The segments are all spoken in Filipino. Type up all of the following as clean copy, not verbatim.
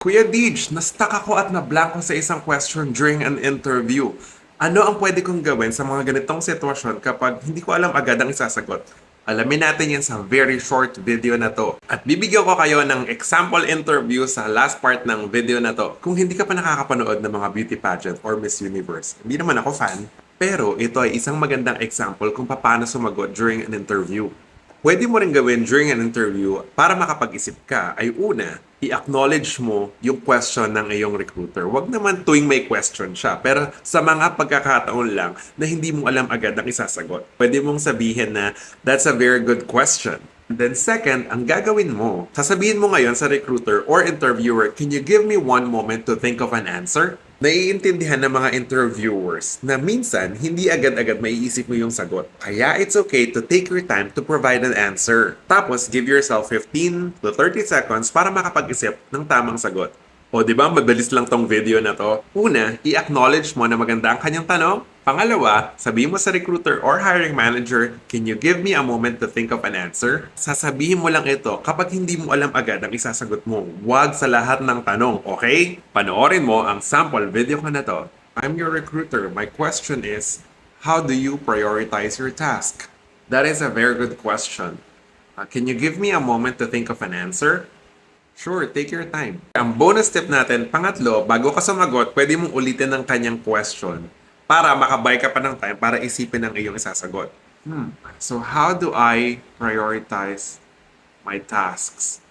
Kuya Deej, na-stuck ako at na-blanko sa isang question during an interview. Ano ang pwede kong gawin sa mga ganitong sitwasyon kapag hindi ko alam agad ang isasagot? Alamin natin yan sa very short video na to. At bibigyan ko kayo ng example interview sa last part ng video na to. Kung hindi ka pa nakakapanood ng mga beauty pageant or Miss Universe, hindi naman ako fan, pero ito ay isang magandang example kung paano sumagot during an interview. Pwede mo rin gawin during an interview para makapag-isip ka ay una, i-acknowledge mo yung question ng iyong recruiter. Huwag naman tuwing may question siya, pero sa mga pagkakataon lang na hindi mo alam agad ang isasagot. Pwede mong sabihin na, that's a very good question. And then second, ang gagawin mo, sasabihin mo ngayon sa recruiter or interviewer, can you give me one moment to think of an answer? Naiintindihan ng mga interviewers na minsan hindi agad-agad maiisip mo yung sagot. Kaya it's okay to take your time to provide an answer. Tapos give yourself 15 to 30 seconds para makapag-isip ng tamang sagot. O di ba mabilis lang tong video na to? Una, i-acknowledge mo na maganda ang kanyang tanong. Pangalawa, sabihin mo sa recruiter or hiring manager, can you give me a moment to think of an answer? Sasabihin mo lang ito kapag hindi mo alam agad ang isasagot mo. Huwag sa lahat ng tanong, okay? Panoorin mo ang sample video ko na to. I'm your recruiter. My question is, how do you prioritize your task? That is a very good question. Can you give me a moment to think of an answer? Sure, take your time. Ang bonus tip natin, pangatlo, bago ka sumagot, pwede mong ulitin ang kanyang question para makabay ka pa ng time para isipin ang iyong isasagot. So how do I prioritize my tasks?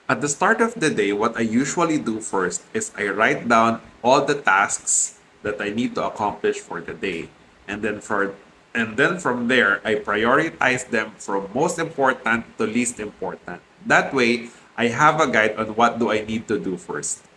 At the start of the day, what I usually do first is I write down all the tasks that I need to accomplish for the day. And then from there, I prioritize them from most important to least important. That way, I have a guide on what do I need to do first.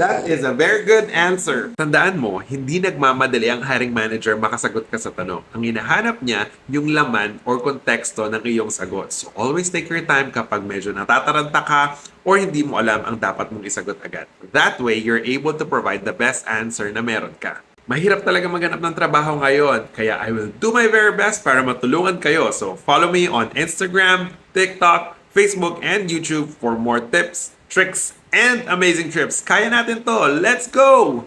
That is a very good answer. Tandaan mo, hindi nagmamadali ang hiring manager makasagot ka sa tanong. Ang hinahanap niya, yung laman or konteksto ng iyong sagot. So always take your time kapag medyo natataranta ka or hindi mo alam ang dapat mong isagot agad. That way, you're able to provide the best answer na meron ka. Mahirap talaga maghanap ng trabaho ngayon, kaya I will do my very best para matulungan kayo. So follow me on Instagram, TikTok, Facebook, and YouTube for more tips, tricks, and amazing trips. Kaya natin to! Let's go!